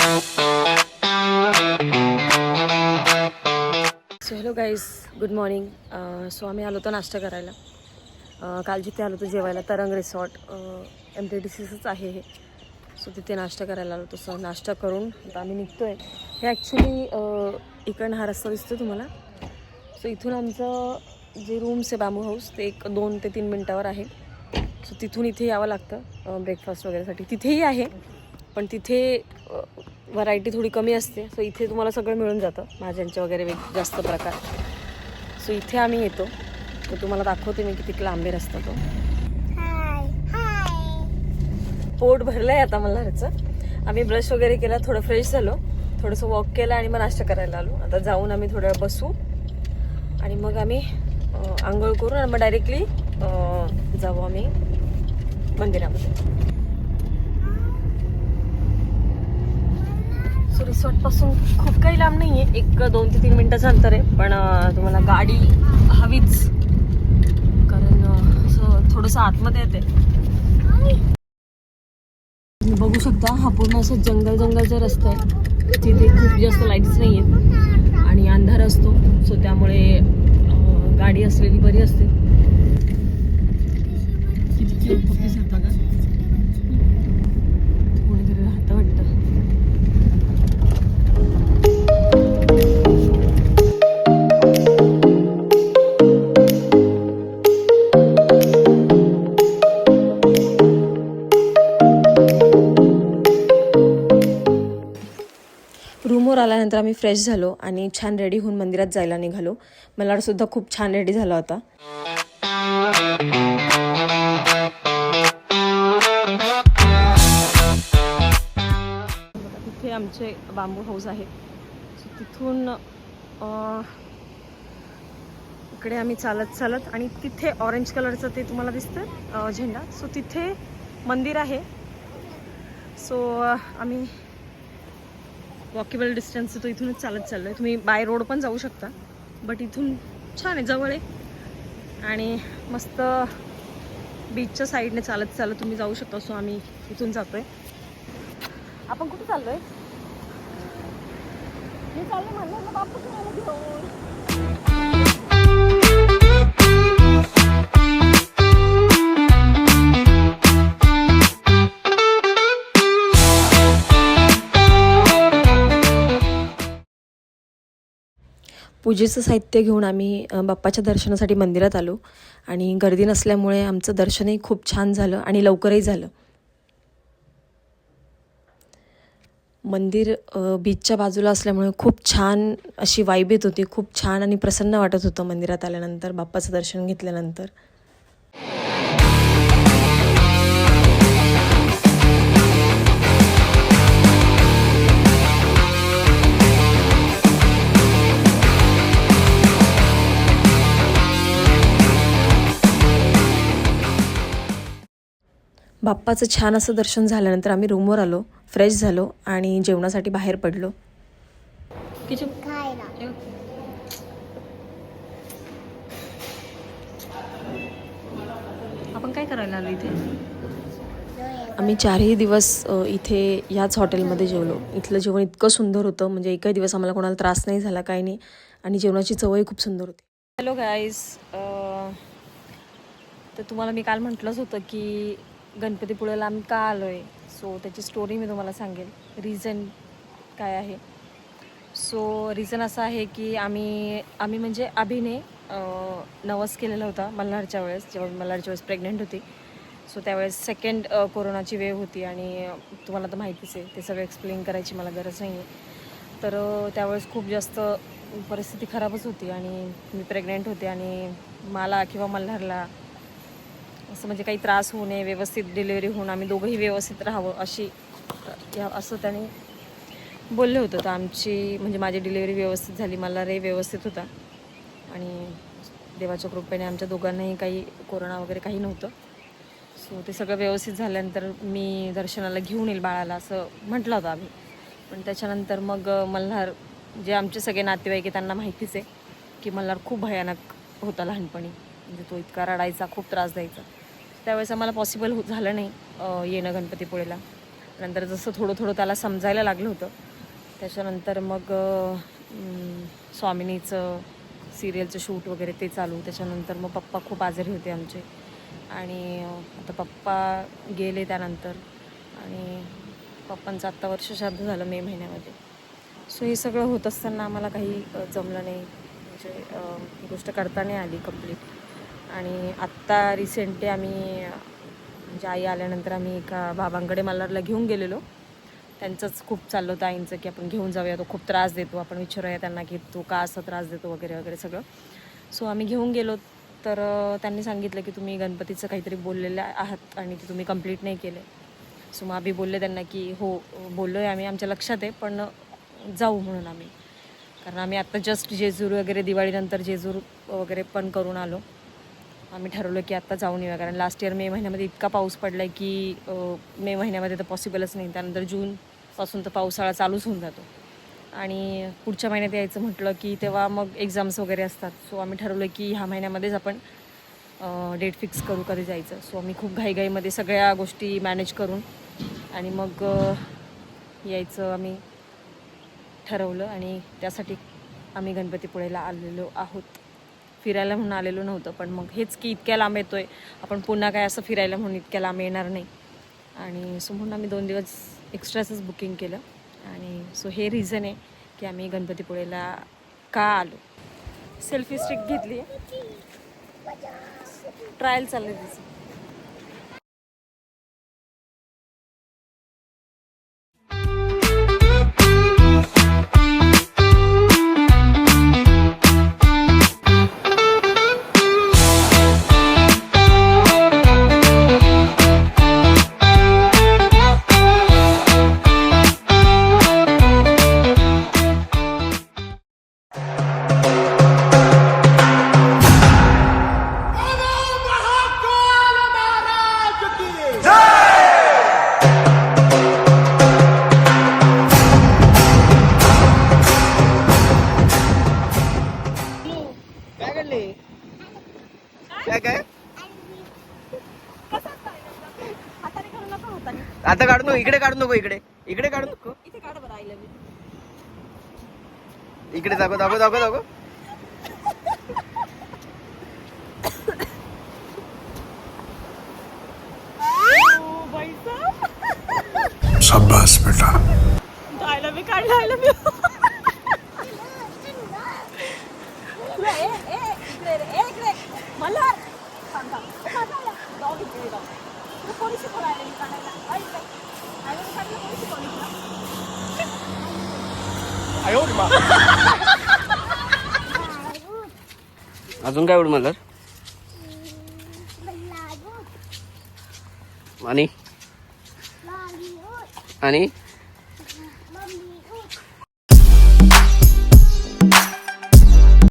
So hello guys, good morning. So आम्ही आलो होतो नाश्ता करायला. काल जिथे आलो होतो जेवायला, तरंग रिसॉर्ट, MTDCचंच आहे हे. सो तिथे नाश्ता करायला आलो होतो. सो नाश्ता करून आता आम्ही निघतो आहे. हे ॲक्च्युली इकडनं हा रस्ता दिसतो तुम्हाला. सो इथून आमचं जे रूम्स आहे बांबू हाऊस ते 2 ते 3 मिनटावर आहे. सो तिथून इथे यावं लागतं ब्रेकफास्ट वगैरेसाठी. तिथेही आहे पण तिथे व्हरायटी थोडी कमी असते. सो इथे तुम्हाला सगळं मिळून जातं, भाज्यांचे वगैरे जास्त प्रकार. सो इथे आम्ही येतो, तर तुम्हाला दाखवते मी किती लांबे रस्ता तो. पोट भरलं आहे आता मल्हारचं. आम्ही ब्रश वगैरे केला, थोडं फ्रेश झालो, थोडंसं वॉक केलं आणि मग नाश्ता करायला आलो. आता जाऊन आम्ही थोड्या वेळ बसू आणि मग आम्ही आंघोळ करू आणि मग डायरेक्टली जाऊ आम्ही मंदिरामध्ये. सो रिसॉर्टपासून खूप काही लांब नाही आहे, 1-2 ते 3 मिनटाचं अंतर आहे. पण तुम्हाला गाडी हवीच, कारण असं थोडंसं आतमध्ये येते. तुम्ही बघू शकता हा पूर्ण असं जंगलचा रस्ता आहे. तिथे खूप जास्त लाईट्स नाही आहेत आणि अंधार असतो. सो त्यामुळे गाडी असलेली बरी असते. किती क्यूट पप्पीज आहेत बघा. कोणीतरी राहतं वाटतं. रूमवर आल्यानंतर आम्ही फ्रेश झालो आणि छान रेडी होऊन मंदिरात जायला निघालो. मला सुद्धा खूप छान रेडी झाला होता. तिथे आमचे बांबू हाऊस आहे. तिथून इकडे आम्ही चालत आणि तिथे ऑरेंज कलरचं ते तुम्हाला दिसतं झेंडा. सो तिथे मंदिर आहे. सो आम्ही वॉकेबल डिस्टन्स तो इथूनच चालत चाललो आहे. तुम्ही बाय रोड पण जाऊ शकता, बट इथून छान आहे, जवळ आहे आणि मस्त बीचच्या साईडने चालत तुम्ही जाऊ शकता. सो आम्ही इथून जातोय. आपण कुठे चाललोय? मी चाललो म्हणलं ना बापू तुम्हाला घेऊन. पूजेचं साहित्य घेऊन आम्ही बाप्पाच्या दर्शनासाठी मंदिरात आलो आणि गर्दी नसल्यामुळे आमचं दर्शनही खूप छान झालं आणि लवकरही झालं. मंदिर बीचच्या बाजूला असल्यामुळे खूप छान अशी वाईब येत होती. खूप छान आणि प्रसन्न वाटत होतं मंदिरात आल्यानंतर, बाप्पाचं दर्शन घेतल्यानंतर. बाप्पाचं छान असं दर्शन झाल्यानंतर आम्ही रूमवर आलो, फ्रेश झालो आणि जेवणासाठी बाहेर पडलो. आपण काय करायला आलो इथे? आम्ही 4ही दिवस इथे याच हॉटेलमध्ये जेवलो. इथलं जेवण इतकं सुंदर होतं, म्हणजे एकही दिवस आम्हाला कोणाला त्रास नाही झाला, काही नाही. आणि जेवणाची चवही खूप सुंदर होती. हॅलो गाईज, तर तुम्हाला मी काल म्हटलंच होतं की गणपतीपुळेला आम्ही का आलो आहे. सो त्याची स्टोरी मी तुम्हाला सांगेल, रिझन काय आहे. सो रिझन असं आहे की आम्ही म्हणजे अभिने नवस केलेला होता मल्हारच्या वेळेस, जेव्हा मल्हारच्या वेळेस प्रेग्नेंट होती. सो त्यावेळेस सेकंड कोरोनाची वेव होती आणि तुम्हाला तर माहितीच आहे, ते सगळं एक्सप्लेन करायची मला गरज नाही आहे. तर त्यावेळेस खूप जास्त परिस्थिती खराबच होती आणि मी प्रेग्नेंट होते आणि मला किंवा मल्हारला असं म्हणजे काही त्रास होऊ नये, व्यवस्थित डिलिव्हरी होऊन आम्ही दोघंही व्यवस्थित राहावं असं त्याने बोलले होतं. तर आमची म्हणजे माझी डिलिव्हरी व्यवस्थित झाली, मला रे व्यवस्थित होता आणि देवाच्या कृपेने आमच्या दोघांनाही काही कोरोना वगैरे काही नव्हतं. सो ते सगळं व्यवस्थित झाल्यानंतर मी दर्शनाला घेऊन येईल बाळाला असं म्हटलं होतं आम्ही. पण त्याच्यानंतर मग मल्हार, जे आमचे सगळे नातेवाईक आहे त्यांना माहितीच आहे की मल्हार खूप भयानक होता लहानपणी. म्हणजे तो इतका रडायचा, खूप त्रास द्यायचा. त्यावेळेस आम्हाला पॉसिबल झालं नाही येणं गणपतीपुळेला. नंतर जसं थोडं थोडं त्याला समजायला लागलं होतं त्याच्यानंतर मग स्वामिनीचं सिरियलचं शूट वगैरे ते चालू. त्याच्यानंतर मग पप्पा खूप आजारी होते आमचे आणि आता पप्पा गेले त्यानंतर आणि पप्पांचं आत्ता वर्ष श्राद्ध झालं मे महिन्यामध्ये. सो हे सगळं होत असताना आम्हाला काही जमलं नाही, म्हणजे ही गोष्ट करता नाही आली कंप्लीट. आणि आत्ता रिसेंटली आम्ही म्हणजे आई आल्यानंतर आम्ही एका बाबांकडे मल्हारला घेऊन गेलेलो. त्यांचंच खूप चाललं होतं आईंचं की आपण घेऊन जाऊया, तो खूप त्रास देतो, आपण विचारूया त्यांना की तो का असा त्रास देतो वगैरे वगैरे सगळं. सो आम्ही घेऊन गेलो तर त्यांनी सांगितलं की तुम्ही गणपतीचं काहीतरी बोललेलं आहात आणि ते तुम्ही कंप्लीट नाही केलं. सो मग आम्ही बोलले त्यांना की हो बोललो आहे आम्ही, आमच्या लक्षात आहे, पण जाऊ म्हणून आम्ही. कारण आम्ही आत्ता जस्ट जेजूर वगैरे दिवाळीनंतर जेजूर वगैरे पण करून आलो. आम्ही ठरवलं की आत्ता जाऊन येऊया, कारण लास्ट इयर मे महिन्यामध्ये इतका पाऊस पडला आहे की मे महिन्यामध्ये तर पॉसिबलच नाही. त्यानंतर जूनपासून तर पावसाळा चालूच होऊन जातो आणि पुढच्या महिन्यात यायचं म्हटलं की तेव्हा मग एक्झाम्स वगैरे असतात. सो आम्ही ठरवलं की ह्या महिन्यामध्येच आपण डेट फिक्स करू कधी जायचं. सो आम्ही खूप घाईघाईमध्ये सगळ्या गोष्टी मॅनेज करून आणि मग यायचं आम्ही ठरवलं आणि त्यासाठी आम्ही गणपतीपुळेला आलेलो आहोत. फिरायला म्हणून आलेलो नव्हतं, पण मग हेच की इतक्या लांब येतो आहे आपण, पुन्हा काय असं फिरायला म्हणून इतक्या लांब येणार नाही. आणि सो म्हणून आम्ही 2 दिवस एक्स्ट्राचंच बुकिंग केलं. आणि सो हे रिझन आहे की आम्ही गणपतीपुळेला का आलो. सेल्फी स्टिक घेतली आहे, ट्रायल चाललं आहे तिचं. आता काढू नको, इकडे काढू नको, इकडे काढू नको, इथे काढ बरं आईला मी. इकडे दाखव दाखव दाखव दाखव. शाबाश बेटा. आईला मी काढलं, आईला मी. मल्हार अजून काय मला आणि आणि